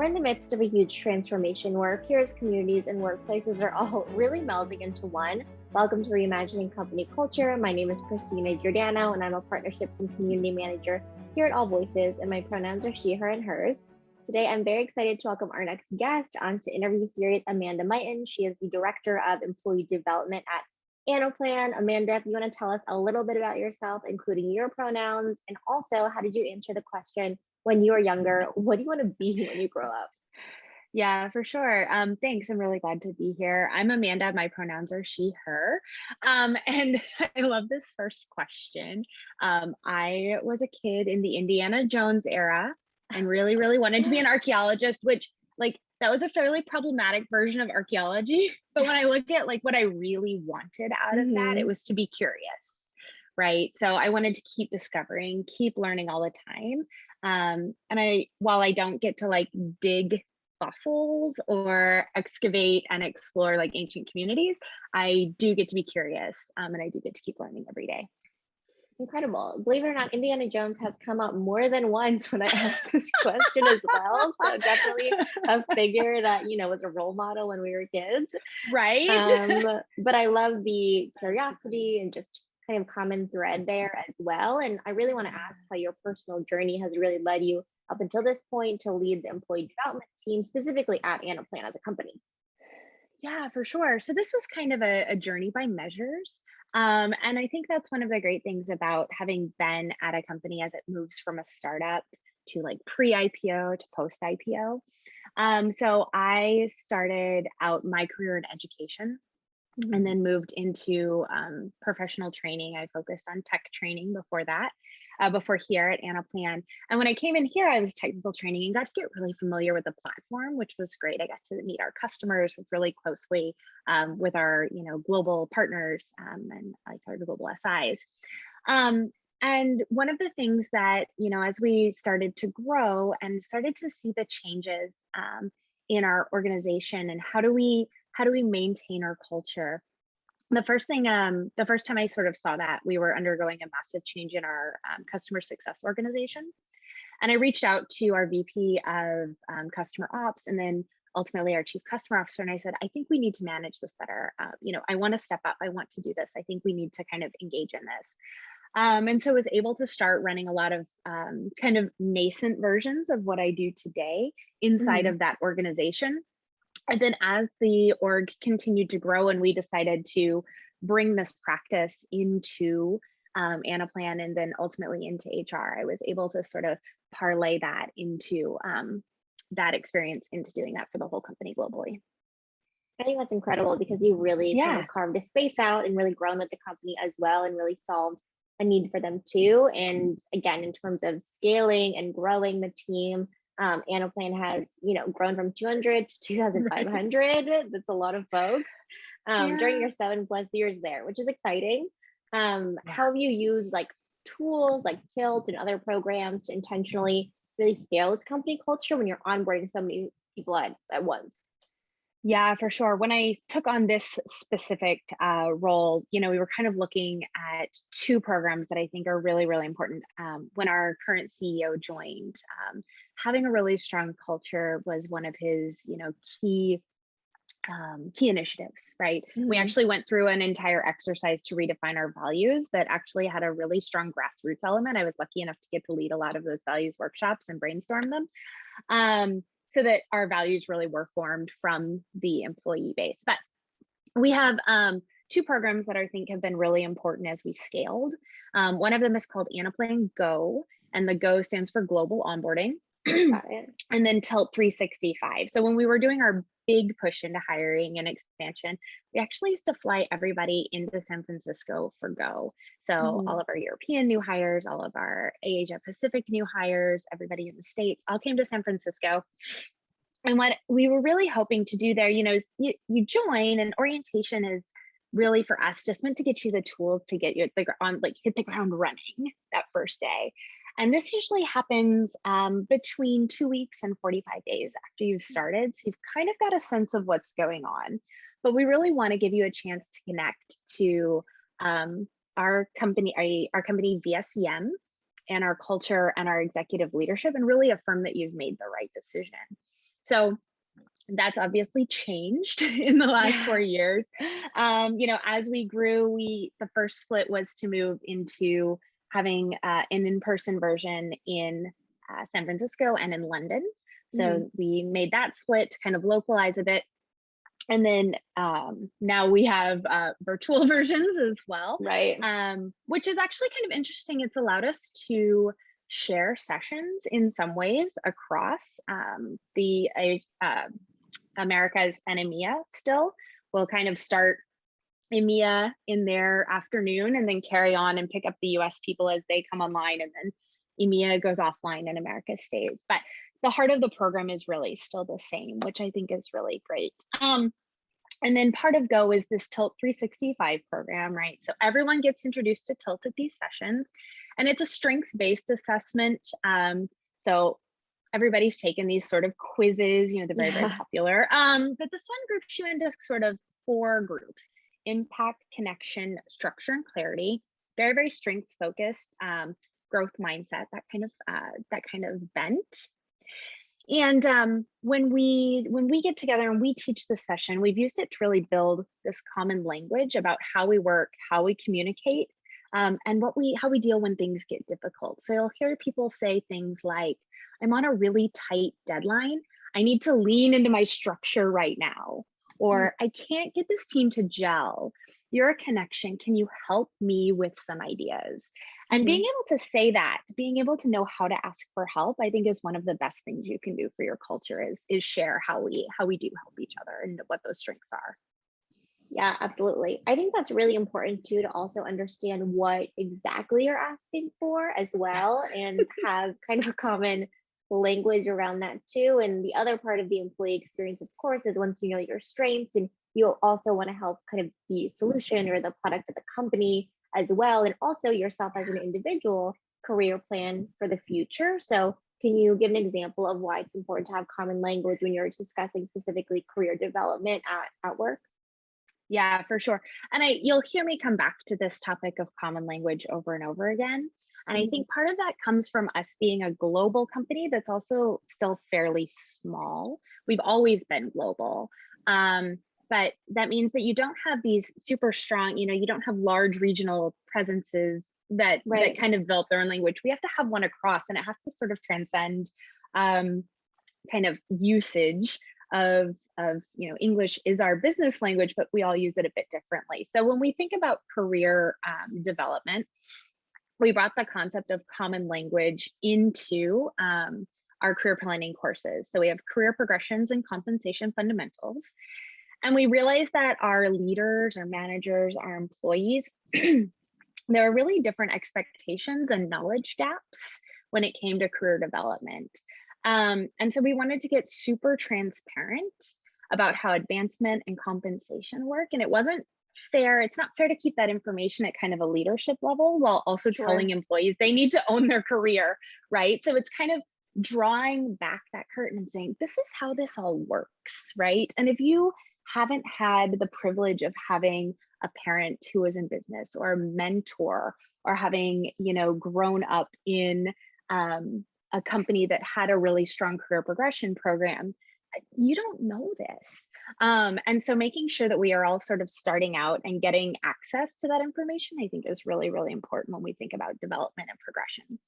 We're in the midst of a huge transformation where peers, communities, and workplaces are all really melding into one. Welcome to Reimagining Company Culture. My name is Christina Giordano, and I'm a Partnerships and Community Manager here at AllVoices, and my pronouns are she, her, and hers. Today, I'm very excited to welcome our next guest onto the interview series, Amanda Myton. She is the Director of Employee Development at Anaplan. Amanda, if you want to tell us a little bit about yourself, including your pronouns, and also how did you answer the question when you were younger, what do you want to be when you grow up? Yeah, for sure. Thanks. I'm really glad to be here. I'm Amanda. My pronouns are she, her. And I love this first question. I was a kid in the Indiana Jones era and really, really wanted to be an archaeologist, which that was a fairly problematic version of archaeology. But when I look at what I really wanted out of that, it was to be curious, right? So I wanted to keep discovering, keep learning all the time. While I don't get to dig fossils or excavate and explore ancient communities, I do get to be curious, and I do get to keep learning every day. Incredible. Believe it or not, Indiana Jones has come up more than once when I asked this question as well. So definitely a figure that, was a role model when we were kids. Right. But I love the curiosity and just kind of common thread there as well. And I really want to ask how your personal journey has really led you up until this point to lead the employee development team, specifically at Anaplan as a company. Yeah, for sure. So this was kind of a journey by measures. And I think that's one of the great things about having been at a company as it moves from a startup to pre-IPO to post-IPO. So I started out my career in education and then moved into professional training. I focused on tech training before that, before here at Anaplan. And when I came in here, I was technical training and got to get really familiar with the platform, which was great. I got to meet our customers really closely with our global partners and our global SIs. And one of the things that, as we started to grow and started to see the changes in our organization and how do we maintain our culture? The first time I sort of saw that, we were undergoing a massive change in our customer success organization. And I reached out to our VP of customer ops and then ultimately our chief customer officer. And I said, I think we need to manage this better. I want to step up. I want to do this. I think we need to kind of engage in this. And so I was able to start running a lot of kind of nascent versions of what I do today inside of that organization. And then as the org continued to grow and we decided to bring this practice into Anaplan and then ultimately into HR, I was able to sort of parlay that into that experience into doing that for the whole company globally. I think that's incredible because you really kind of carved a space out and really grown with the company as well and really solved a need for them too. And again, in terms of scaling and growing the team, Anaplan has, grown from 200 to 2,500. That's a lot of folks during your 7+ years there, which is exciting. How have you used tools like Tilt and other programs to intentionally really scale its company culture when you're onboarding so many people at once? Yeah, for sure. When I took on this specific role, we were kind of looking at two programs that I think are really, really important. When our current CEO joined, having a really strong culture was one of his, key initiatives, right? We actually went through an entire exercise to redefine our values that actually had a really strong grassroots element. I was lucky enough to get to lead a lot of those values workshops and brainstorm them. So that our values really were formed from the employee base. But we have two programs that I think have been really important as we scaled. One of them is called Anaplan Go, and the Go stands for Global Onboarding. And then Tilt 365. So when we were doing our big push into hiring and expansion, we actually used to fly everybody into San Francisco for Go. So all of our European new hires, all of our Asia Pacific new hires, everybody in the States, all came to San Francisco. And what we were really hoping to do there, is you join, and orientation is really for us just meant to get you the tools to get you hit the ground running that first day. And this usually happens between 2 weeks and 45 days after you've started. So you've kind of got a sense of what's going on. But we really want to give you a chance to connect to our company VSEM and our culture and our executive leadership and really affirm that you've made the right decision. So that's obviously changed in the last 4 years. As we grew, the first split was to move into having an in-person version in San Francisco and in London. So we made that split to kind of localize a bit. And then now we have virtual versions as well, Right. which is actually kind of interesting. It's allowed us to share sessions in some ways across the Americas and EMEA still. We'll kind of start EMEA in their afternoon and then carry on and pick up the US people as they come online, and then EMEA goes offline and America stays. But the heart of the program is really still the same, which I think is really great. And then part of Go is this Tilt 365 program, right? So everyone gets introduced to Tilt at these sessions, and it's a strengths-based assessment. So everybody's taken these sort of quizzes, they're very, very popular. But this one groups you into sort of 4 groups: impact, connection, structure, and clarity. Very, very strengths focused, growth mindset, that kind of bent. And when we get together and we teach this session, we've used it to really build this common language about how we work, how we communicate, and how we deal when things get difficult. So you'll hear people say things like, "I'm on a really tight deadline. I need to lean into my structure right now," or "I can't get this team to gel. You're a connection. Can you help me with some ideas?" And being able to say that, being able to know how to ask for help, I think is one of the best things you can do for your culture is share how we do help each other and what those strengths are. Yeah, absolutely. I think that's really important too, to also understand what exactly you're asking for as well, and have kind of a common language around that too. And the other part of the employee experience, of course, is once you know your strengths, and you also want to help kind of the solution or the product of the company as well, and also yourself as an individual career plan for the future. So can you give an example of why it's important to have common language when you're discussing specifically career development at work? Yeah, for sure. And you'll hear me come back to this topic of common language over and over again. And I think part of that comes from us being a global company that's also still fairly small. We've always been global. But that means that you don't have these super strong, you don't have large regional presences that kind of develop their own language. We have to have one across, and it has to sort of transcend kind of usage of English is our business language, but we all use it a bit differently. So when we think about career development, we brought the concept of common language into our career planning courses. So we have career progressions and compensation fundamentals. And we realized that our leaders, our managers, our employees, there are really different expectations and knowledge gaps when it came to career development. And so we wanted to get super transparent about how advancement and compensation work. And it wasn't fair. It's not fair to keep that information at kind of a leadership level while also telling employees they need to own their career, right? So it's kind of drawing back that curtain and saying, this is how this all works, right? And if you haven't had the privilege of having a parent who is in business, or a mentor, or having, grown up in a company that had a really strong career progression program, you don't know this. And so making sure that we are all sort of starting out and getting access to that information, I think is really, really important when we think about development and progression.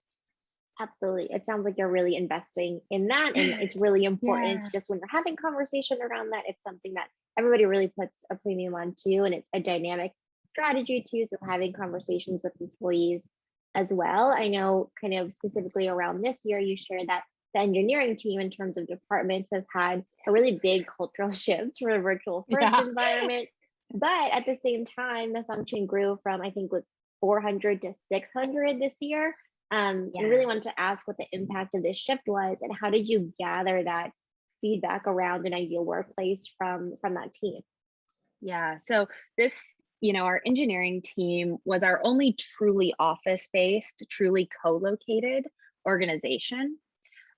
Absolutely. It sounds like you're really investing in that. And it's really important just when you're having conversation around that, it's something that everybody really puts a premium on too. And it's a dynamic strategy too. So having conversations with employees as well. I know kind of specifically around this year, you shared that the engineering team in terms of departments has had a really big cultural shift from a virtual first environment. But at the same time, the function grew from, I think, was 400 to 600 this year. I really wanted to ask what the impact of this shift was, and how did you gather that feedback around an ideal workplace from that team? Yeah, so this, our engineering team was our only truly office-based, truly co-located organization.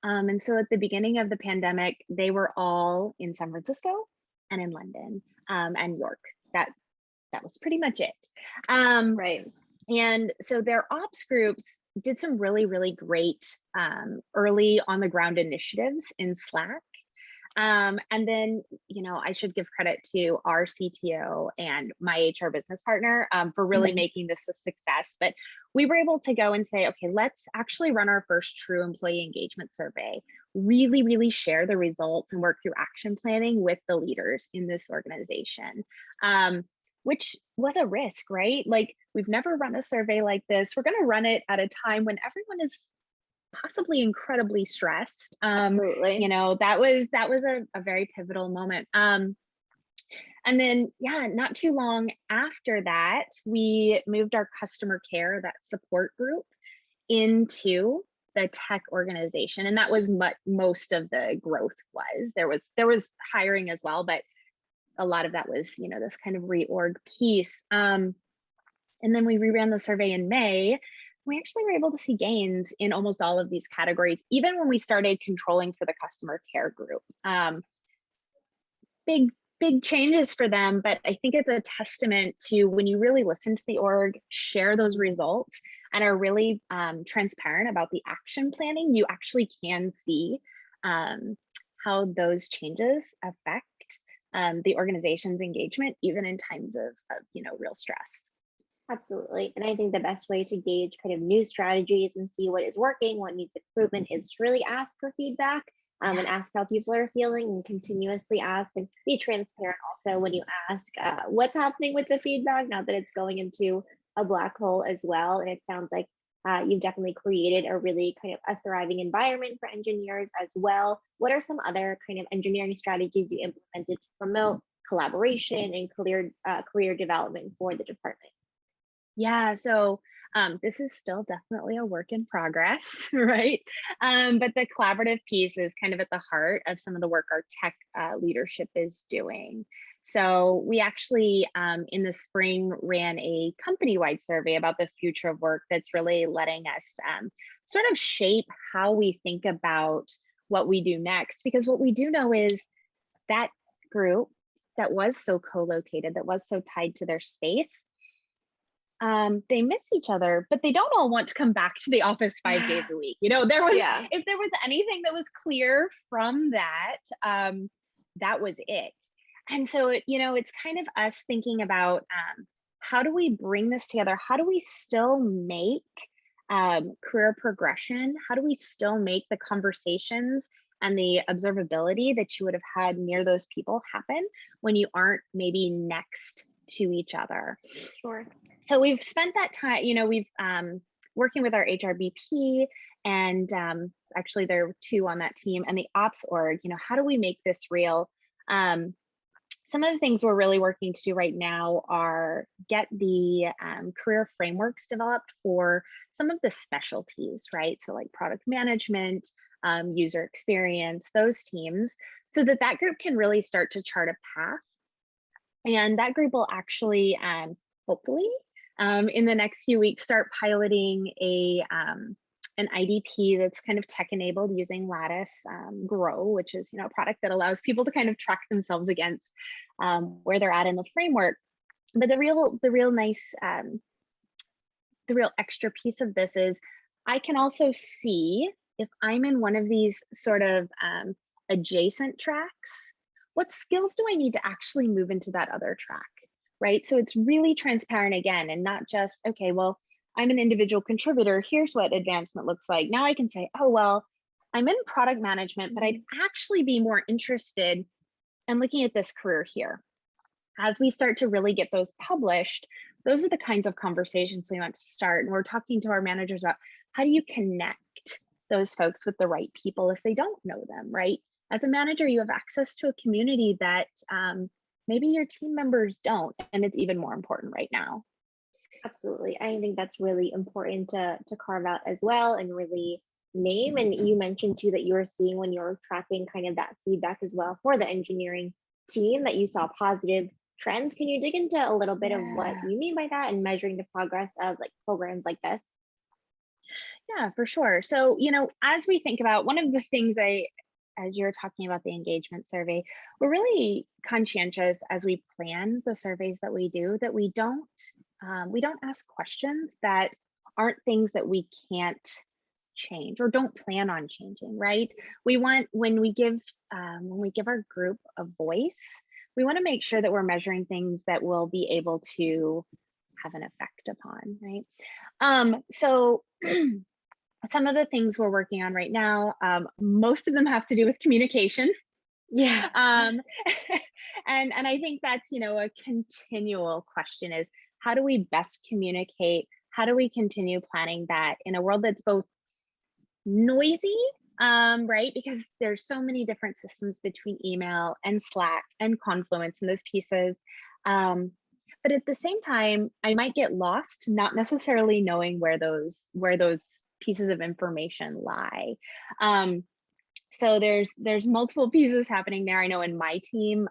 And so at the beginning of the pandemic, they were all in San Francisco and in London and York. That was pretty much it. Right. And so their ops groups did some really, really great early on the ground initiatives in Slack. And then, I should give credit to our CTO and my HR business partner for really Mhm. making this a success. But we were able to go and say, okay, let's actually run our first true employee engagement survey, really, really share the results and work through action planning with the leaders in this organization, which was a risk, right? Like, we've never run a survey like this. We're going to run it at a time when everyone is possibly incredibly stressed. Absolutely. That was a very pivotal moment. And then, yeah, not too long after that, we moved our customer care, that support group, into the tech organization, and that was most of the growth was. There was hiring as well, but a lot of that was, this kind of reorg piece. And then we reran the survey in May. We actually were able to see gains in almost all of these categories, even when we started controlling for the customer care group. Big, big changes for them, but I think it's a testament to when you really listen to the org, share those results, and are really transparent about the action planning, you actually can see how those changes affect the organization's engagement, even in times of real stress. Absolutely. And I think the best way to gauge kind of new strategies and see what is working, what needs improvement is to really ask for feedback, and ask how people are feeling and continuously ask and be transparent also when you ask what's happening with the feedback, not that it's going into a black hole as well. And it sounds like you've definitely created a really kind of a thriving environment for engineers as well. What are some other kind of engineering strategies you implemented to promote collaboration and career development for the department? Yeah, so this is still definitely a work in progress, right? But the collaborative piece is kind of at the heart of some of the work our tech leadership is doing. So we actually, in the spring, ran a company-wide survey about the future of work that's really letting us sort of shape how we think about what we do next. Because what we do know is that group that was so co-located, that was so tied to their space, they miss each other, but they don't all want to come back to the office 5 days a week. Yeah, If there was anything that was clear from that, that was it. And so, it's kind of us thinking about how do we bring this together? How do we still make career progression? How do we still make the conversations and the observability that you would have had near those people happen when you aren't maybe next to each other? sure. So we've spent that time, we've working with our HRBP, and actually there are two on that team, and the ops org, how do we make this real? Some of the things we're really working to do right now are get the career frameworks developed for some of the specialties, right? So like product management, user experience, those teams, so that group can really start to chart a path. And that group will actually, hopefully, in the next few weeks, start piloting an IDP that's kind of tech enabled using Lattice Grow, which is a product that allows people to kind of track themselves against where they're at in the framework. But the real nice, the real extra piece of this is I can also see if I'm in one of these sort of adjacent tracks, what skills do I need to actually move into that other track, right? So it's really transparent again, and not just, okay, well, I'm an individual contributor, here's what advancement looks like. Now I can say, oh, well, I'm in product management, but I'd actually be more interested in looking at this career here. As we start to really get those published, those are the kinds of conversations we want to start. And we're talking to our managers about how do you connect those folks with the right people if they don't know them, right? As a manager, you have access to a community that maybe your team members don't, and it's even more important right now. Absolutely. I think that's really important to carve out as well and really name. And you mentioned too that you were seeing when you were tracking kind of that feedback as well for the engineering team that you saw positive trends. Can you dig into a little bit of what Yeah. you mean by that and measuring the progress of like programs like this? Yeah, for sure. So, as we think about one of the things as you're talking about the engagement survey, we're really conscientious as we plan the surveys that we do that we don't ask questions that aren't things that we can't change or don't plan on changing, right? We want, when we give our group a voice, we want to make sure that we're measuring things that will be able to have an effect upon, right? So some of the things we're working on right now, most of them have to do with communication. Yeah. And I think that's, a continual question is, how do we best communicate? How do we continue planning that in a world that's both noisy, right? Because there's so many different systems between email and Slack and Confluence and those pieces. But at the same time, I might get lost, not necessarily knowing where those pieces of information lie. So there's multiple pieces happening there. I know in my team,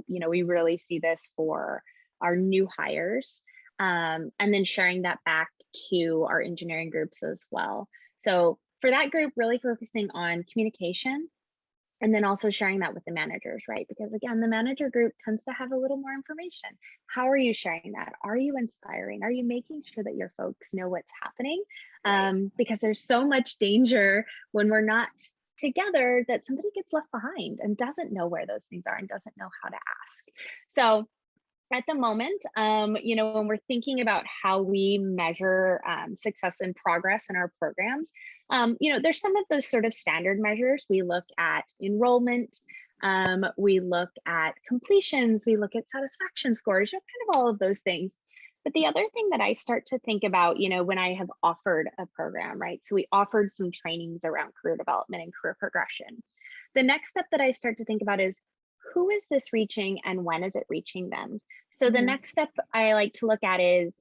we really see this for our new hires, and then sharing that back to our engineering groups as well. So for that group, really focusing on communication, and then also sharing that with the managers, right? Because again, the manager group tends to have a little more information. How are you sharing that? Are you inspiring? Are you making sure that your folks know what's happening? Because there's so much danger when we're not together that somebody gets left behind and doesn't know where those things are and doesn't know how to ask. So at the moment, when we're thinking about how we measure success and progress in our programs, there's some of those sort of standard measures. We look at enrollment, we look at completions, we look at satisfaction scores, kind of all of those things. But the other thing that I start to think about, when I have offered a program, right? So we offered some trainings around career development and career progression. The next step that I start to think about is, who is this reaching and when is it reaching them? So the next step I like to look at is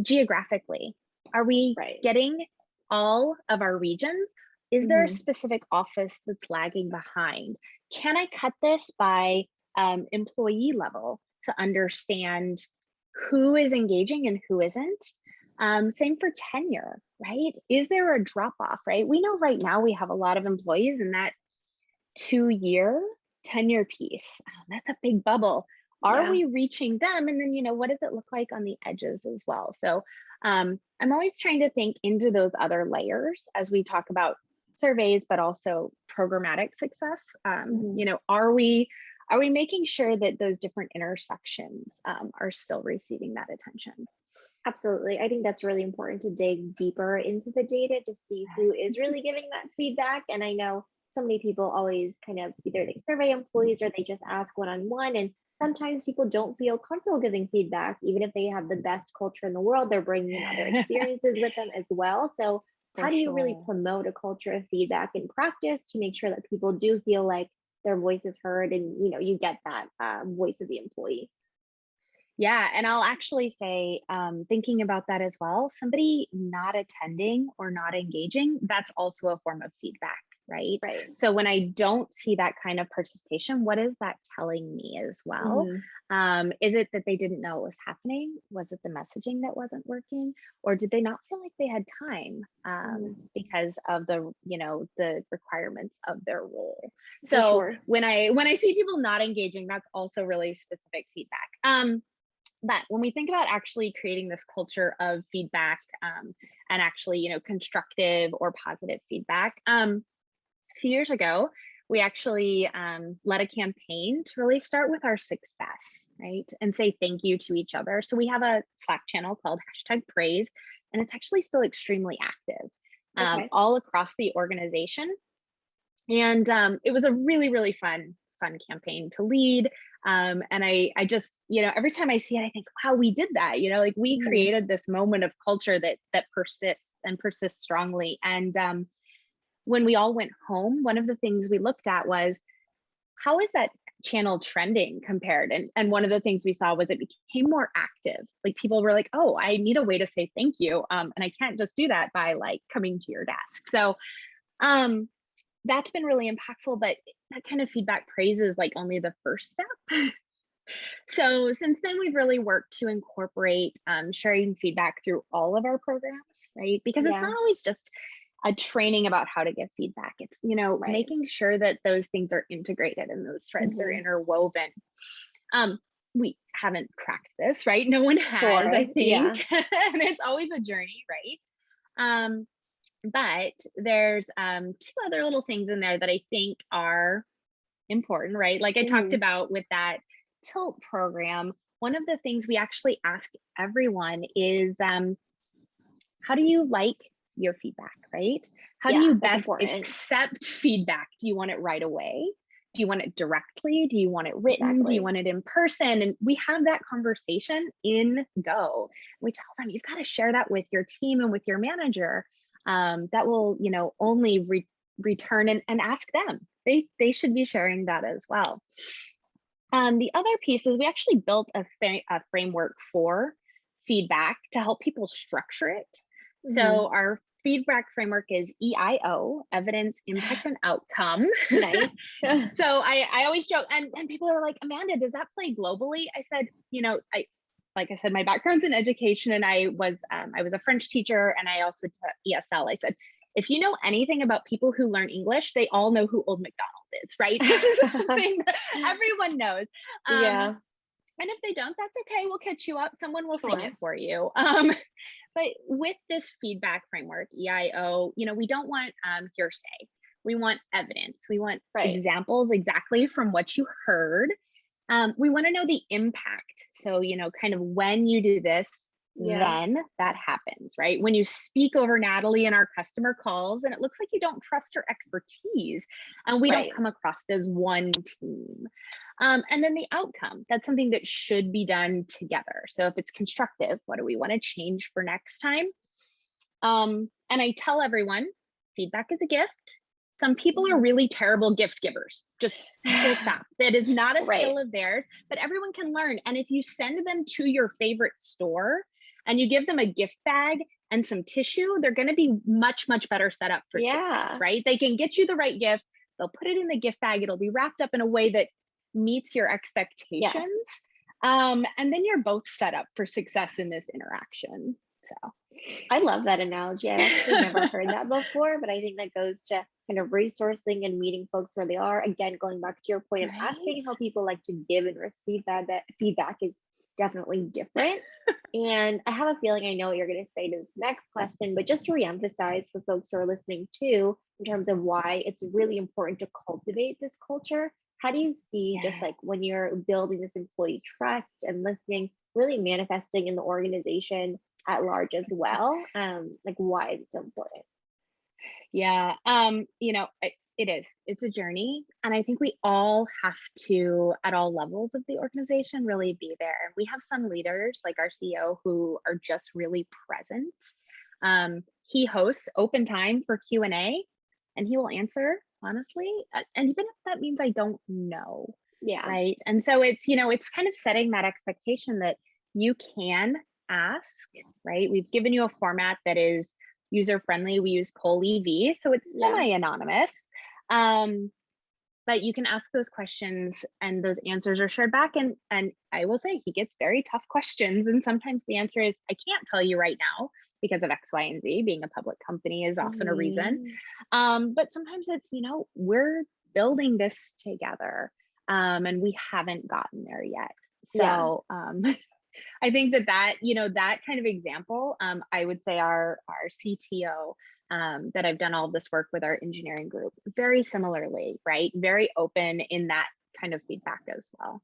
geographically. Are we getting all of our regions? Is there a specific office that's lagging behind? Can I cut this by employee level to understand who is engaging and who isn't? Same for tenure, right? Is there a drop off, right? We know right now we have a lot of employees in that 2-year tenure piece. That's a big bubble. Are we reaching them? And then, what does it look like on the edges as well? So I'm always trying to think into those other layers as we talk about surveys, but also programmatic success. Are we making sure that those different intersections are still receiving that attention? Absolutely. I think that's really important to dig deeper into the data to see who is really giving that feedback. And I know so many people always kind of either they survey employees or they just ask one-on-one. And sometimes people don't feel comfortable giving feedback, even if they have the best culture in the world, they're bringing other experiences with them as well. So how do you really promote a culture of feedback in practice to make sure that people do feel like their voice is heard and, you get that voice of the employee? Yeah, and I'll actually say, thinking about that as well, somebody not attending or not engaging, that's also a form of feedback, right? So when I don't see that kind of participation, what is that telling me as well? Is it that they didn't know it was happening? Was it the messaging that wasn't working? Or did they not feel like they had time because of the requirements of their role? So when I see people not engaging, that's also really specific feedback. But when we think about actually creating this culture of feedback and actually, constructive or positive feedback, a few years ago, we actually led a campaign to really start with our success, right? And say thank you to each other. So we have a Slack channel called #praise, and it's actually still extremely active all across the organization. And it was a really, really fun campaign to lead. And I just, every time I see it, I think, wow, we did that, we created this moment of culture that persists and persists strongly. And when we all went home, one of the things we looked at was, how is that channel trending compared? And one of the things we saw was it became more active. Like people were like, oh, I need a way to say thank you. And I can't just do that by coming to your desk. So that's been really impactful, but that kind of feedback praise is only the first step. So since then, we've really worked to incorporate sharing feedback through all of our programs, right? Because it's not always just a training about how to give feedback. It's, making sure that those things are integrated and those threads are interwoven. We haven't cracked this, right? No one has, I think. And it's always a journey, right? But there's two other little things in there that I think are important, right? Like I talked Hmm. about with that tilt program, one of the things we actually ask everyone is how do you like your feedback, right? How do Yeah, you that's best important. accept feedback? Do you want it right away? Do you want it directly? Do you want it written? Do you Exactly. want it in person? And we have that conversation in Go. We tell them you've got to share that with your team and with your manager. That will, only return and ask them. They should be sharing that as well. The other piece is we actually built a framework for feedback to help people structure it. Hmm. So our feedback framework is EIO, evidence, impact, and outcome. Nice. So I always joke, and people are like, Amanda, does that play globally? I said, like I said, my background's in education, and I was a French teacher, and I also taught ESL. I said, if you know anything about people who learn English, they all know who Old MacDonald is, right? This is something that everyone knows. Yeah, And if they don't, that's okay. We'll catch you up. Someone will sing it sure. for you. But with this feedback framework, EIO, we don't want hearsay. We want evidence. We want Right. examples exactly from what you heard. We want to know the impact. So, kind of when you do this, Yeah. then that happens, right? When you speak over Natalie in our customer calls, and it looks like you don't trust her expertise, and we don't Right. come across as one team. And then the outcome, that's something that should be done together. So if it's constructive, what do we want to change for next time? And I tell everyone, feedback is a gift. Some people are Mhm. really terrible gift givers, just full stop. That is not a Right. skill of theirs, but everyone can learn. And if you send them to your favorite store and you give them a gift bag and some tissue, they're going to be much, much better set up for success, Yeah. right? They can get you the right gift. They'll put it in the gift bag. It'll be wrapped up in a way that meets your Yes. expectations. And then you're both set up for success in this interaction. So. I love that analogy. I've actually never heard that before, but I think that goes to kind of resourcing and meeting folks where they are. Again, going back to your point of Right? asking how people like to give and receive that feedback is definitely different. And I have a feeling I know what you're going to say to this next question, but just to reemphasize for folks who are listening too, in terms of why it's really important to cultivate this culture. How do you see just Yeah. like when you're building this employee trust and listening, really manifesting in the organization at large as well? Like why is it so important? Yeah. It is. It's a journey. And I think we all have to, at all levels of the organization, really be there. We have some leaders, like our CEO, who are just really present. He hosts open time for Q&A, and he will answer honestly. And even if that means I don't know, Yeah. right? And so it's kind of setting that expectation that you can ask, right? We've given you a format that is user friendly. We use Poll EV, so it's Yeah. semi-anonymous. Um, but you can ask those questions and those answers are shared back. And I will say he gets very tough questions. And sometimes the answer is, I can't tell you right now because of X, Y, and Z. Being a public company is often a reason. Mhm. But sometimes it's, we're building this together. And we haven't gotten there yet. Yeah. So I think that kind of example, I would say our CTO, that I've done all this work with our engineering group, very similarly, right? Very open in that kind of feedback as well.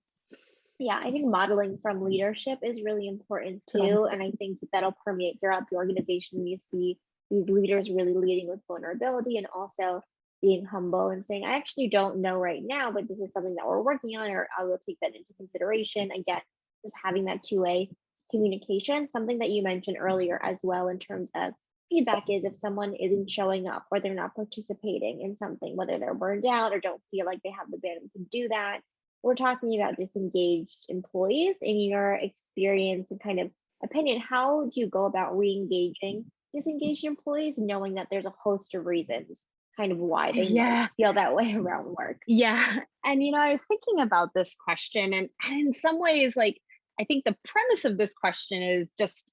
Yeah, I think modeling from leadership is really important So too. And I think that'll permeate throughout the organization. You see these leaders really leading with vulnerability and also being humble and saying, I actually don't know right now, but this is something that we're working on, or I will take that into consideration. Again, just having that two-way communication, something that you mentioned earlier as well in terms of feedback is if someone isn't showing up or they're not participating in something, whether they're burned out or don't feel like they have the bandwidth to do that. We're talking about disengaged employees. In your experience and kind of opinion, how do you go about re-engaging disengaged employees, knowing that there's a host of reasons kind of why they might yeah, feel that way around work? yeah. And I was thinking about this question, and in some ways, like I think the premise of this question is just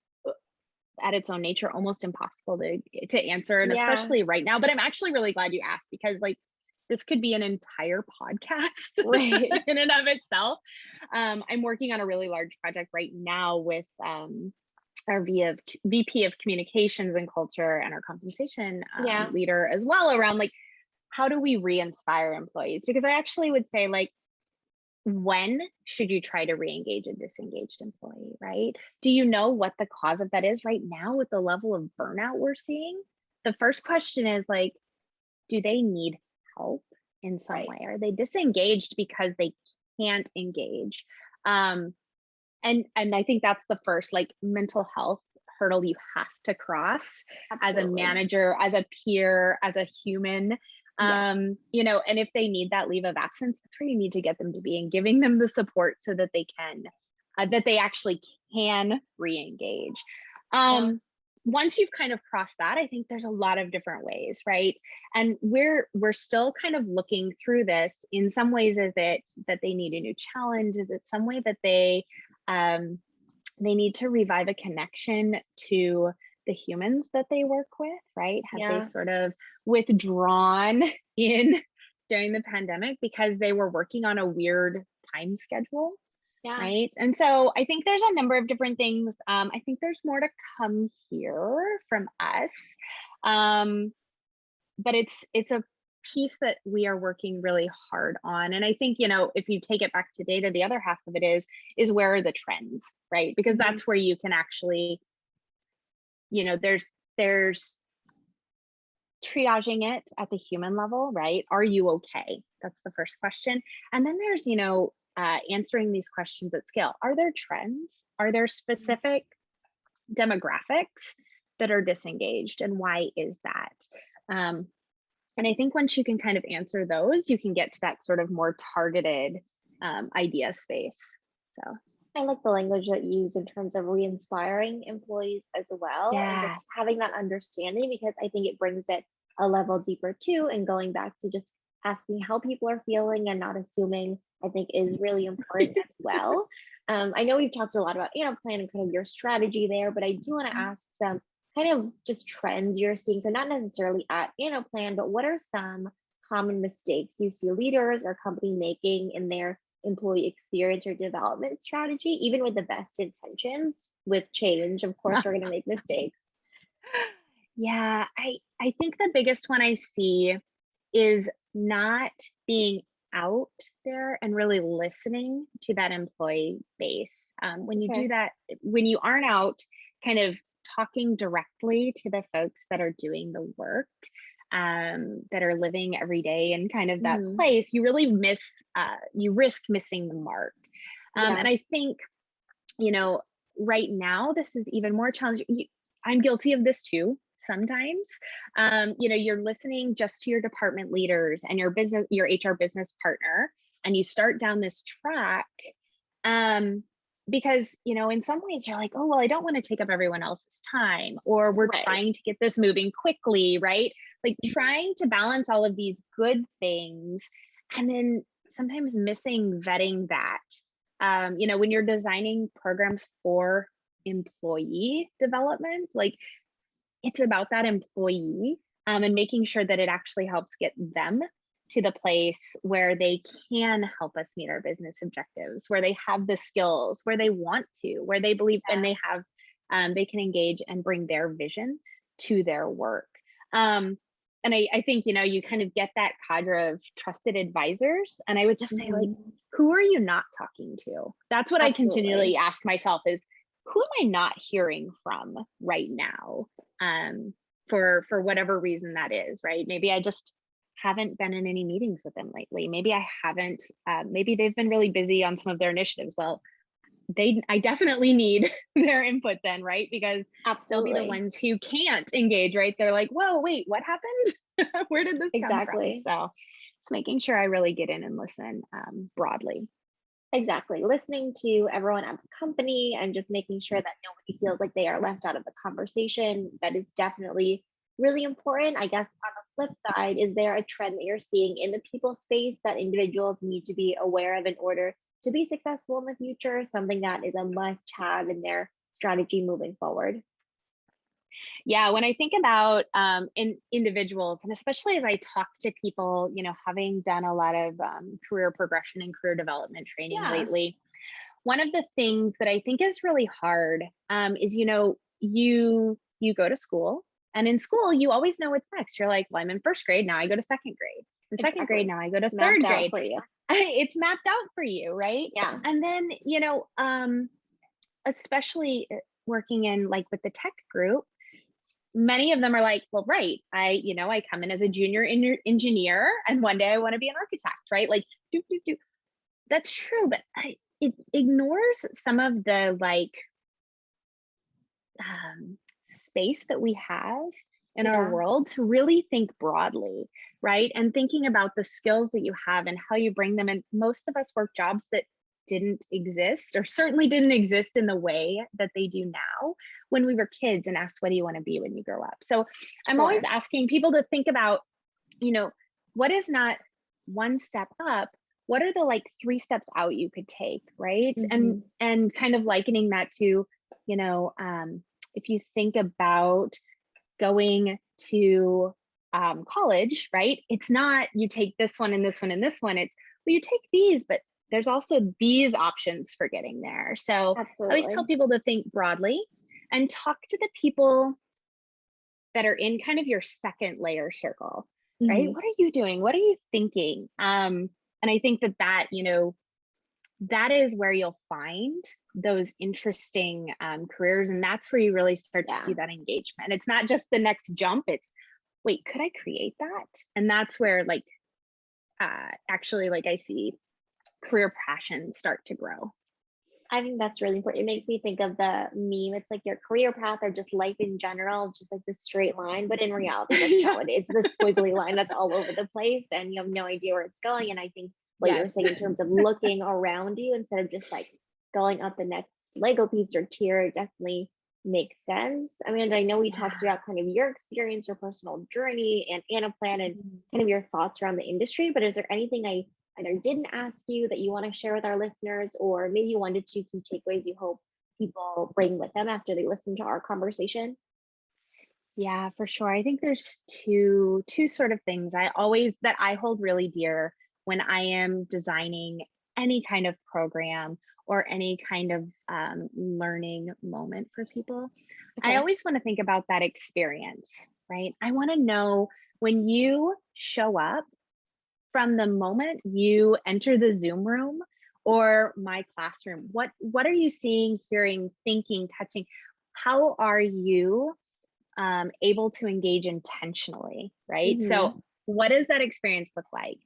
at its own nature almost impossible to answer, and Yeah, especially right now. But I'm actually really glad you asked, because like this could be an entire podcast right. in and of itself. I'm working on a really large project right now with our VP of communications and culture and our compensation Yeah. leader as well, around like, how do we re-inspire employees? Because I actually would say, like, when should you try to re-engage a disengaged employee, right? Do you know what the cause of that is right now with the level of burnout we're seeing? The first question is like, do they need help in some Right. way? Are they disengaged because they can't engage? And I think that's the first like mental health hurdle you have to cross as a Absolutely. manager, as a peer, as a human. Yes. You know, and if they need that leave of absence, that's where you need to get them to be, and giving them the support so that they can, that they actually can re-engage. Yeah. Once you've kind of crossed that, I think there's a lot of different ways, right? And we're still kind of looking through this. In some ways, is it that they need a new challenge? Is it some way that they need to revive a connection to the humans that they work with, right? Have they Yeah. sort of withdrawn in during the pandemic because they were working on a weird time schedule, Yeah. right? And so I think there's a number of different things. I think there's more to come here from us. But it's a piece that we are working really hard on. And I think, you know, if you take it back to data, the other half of it is where are the trends, right? Because Mhm. that's where you can actually, you know, there's triaging it at the human level, right? Are you okay? That's the first question. And then there's, you know, answering these questions at scale. Are there trends? Are there specific demographics that are disengaged, and why is that? And I think once you can kind of answer those, you can get to that sort of more targeted idea space. So I like the language that you use in terms of re-inspiring employees as well, and yeah, just having that understanding, because I think it brings it a level deeper too. And going back to just asking how people are feeling and not assuming, I think is really important as well. I know we've talked a lot about Anaplan and kind of your strategy there, but I do want to ask some kind of just trends you're seeing. So not necessarily at Anaplan, but what are some common mistakes you see leaders or company making in their employee experience or development strategy? Even with the best intentions, with change, of course, we're going to make mistakes. yeah. I think the biggest one I see is not being out there and really listening to that employee base. When you do Okay. that, when you aren't out kind of talking directly to the folks that are doing the work, that are living every day in kind of that Hmm. place, you really you risk missing the mark. Yeah. And I think, you know, right now, this is even more challenging. I'm guilty of this too sometimes. You know, you're listening just to your department leaders and your HR business partner, and you start down this track. Um, because, you know, in some ways you're like, oh, well, I don't want to take up everyone else's time, or we're Right. trying to get this moving quickly, right? Like trying to balance all of these good things, and then sometimes missing vetting that. You know, when you're designing programs for employee development, like it's about that employee, and making sure that it actually helps get them to the place where they can help us meet our business objectives, where they have the skills, where they want to, where they believe and Yeah. they have, they can engage and bring their vision to their work. Um, and I think, you know, you kind of get that cadre of trusted advisors. And I would just say, like, Hmm. who are you not talking to? That's what I Absolutely. continually ask myself is, who am I not hearing from right now? For whatever reason that is, right? Maybe I just haven't been in any meetings with them lately. Maybe I haven't. Maybe they've been really busy on some of their initiatives. Well, I definitely need their input then, right? Because they'll be the Absolutely. ones who can't engage, right? They're like, whoa, wait, what happened? Where did this come from? Exactly. So it's making sure I really get in and listen broadly. Exactly. Listening to everyone at the company and just making sure that nobody feels like they are left out of the conversation. That is definitely really important. I guess on the flip side, is there a trend that you're seeing in the people space that individuals need to be aware of in order to be successful in the future? Something that is a must have in their strategy moving forward? Yeah, when I think about individuals, and especially as I talk to people, you know, having done a lot of career progression and career development training Yeah. lately, one of the things that I think is really hard is, you go to school, and in school, you always know what's next. You're like, well, I'm in first grade. Now I go to second grade. In second grade, now I go to third Mapped out grade. for you. It's mapped out for you, right? Yeah. And then, especially working in like with the tech group, many of them are like, well, right, I come in as a junior engineer, and one day I want to be an architect, right? Like, do. That's true, but it ignores some of the like space that we have in our world to really think broadly, right? And thinking about the skills that you have and how you bring them in. Most of us work jobs that didn't exist, or certainly didn't exist in the way that they do now when we were kids and asked, what do you want to be when you grow up? So I'm always asking people to think about, what is not one step up? What are the like 3 steps out you could take, right? And kind of likening that to, if you think about going to college, right? It's not you take this one and this one and this one. It's, well, you take these, but there's also these options for getting there. So I always tell people to think broadly and talk to the people that are in kind of your second layer circle, right? What are you doing? What are you thinking? And I think that that is where you'll find those interesting careers. And that's where you really start to see that engagement. It's not just the next jump. It's, wait, could I create that? And that's where like, actually, like I see career passions start to grow. I think that's really important. It makes me think of the meme. It's like your career path or just life in general, just like the straight line. But in reality, that's not what it is. It's the squiggly line that's all over the place and you have no idea where it's going. And I think what you're saying in terms of looking around you instead of just like going up the next Lego piece or tier, it definitely makes sense. Amanda, I know we talked about kind of your experience, your personal journey, and Anaplan, and kind of your thoughts around the industry. But is there anything I either didn't ask you that you want to share with our listeners, or maybe 1 to 2 key takeaways you hope people bring with them after they listen to our conversation? Yeah, for sure. I think there's two sort of things that I hold really dear when I am designing any kind of program or any kind of learning moment for people. I always want to think about that experience, right? I want to know when you show up, from the moment you enter the Zoom room or my classroom, what are you seeing, hearing, thinking, touching? How are you able to engage intentionally, right? So what does that experience look like?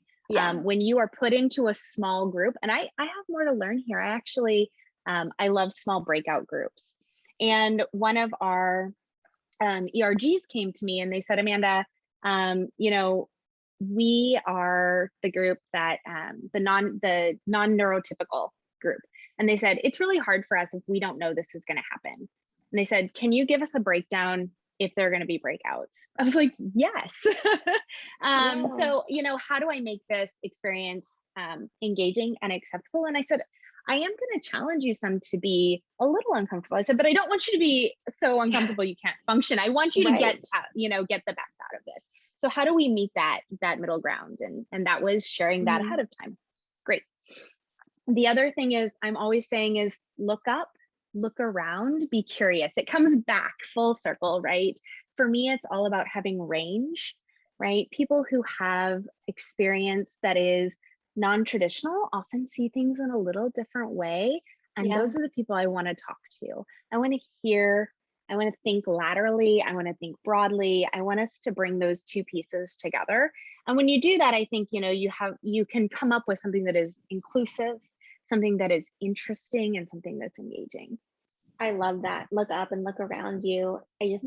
When you are put into a small group, and I have more to learn here. I actually, I love small breakout groups. And one of our ERGs came to me and they said, Amanda, we are the group that the non-neurotypical group. And they said, it's really hard for us if we don't know this is going to happen. And they said, can you give us a breakdown if there are going to be breakouts? I was like, yes. So, how do I make this experience engaging and acceptable? And I said, I am going to challenge you some to be a little uncomfortable. I said, but I don't want you to be so uncomfortable you can't function. I want you to get the best out of this. So how do we meet that middle ground? And that was sharing that ahead of time. Great. The other thing is I'm always saying is look up, look around, be curious. It comes back full circle, right? For me, it's all about having range, right? People who have experience that is non-traditional often see things in a little different way. And those are the people I want to talk to. I want to hear, I want to think laterally. I want to think broadly. I want us to bring those two pieces together. And when you do that, I think, you can come up with something that is inclusive, something that is interesting, and something that's engaging. I love that. Look up and look around you. I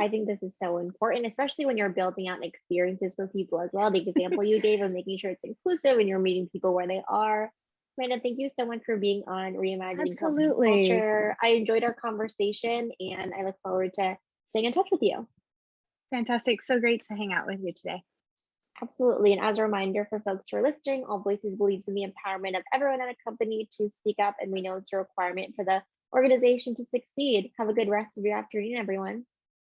think this is so important, especially when you're building out experiences for people as well. The example you gave of making sure it's inclusive and you're meeting people where they are. Amanda, thank you so much for being on Reimagining Company Culture. I enjoyed our conversation and I look forward to staying in touch with you. Fantastic. So great to hang out with you today. Absolutely. And as a reminder for folks who are listening, AllVoices believes in the empowerment of everyone at a company to speak up, and we know it's a requirement for the organization to succeed. Have a good rest of your afternoon, everyone.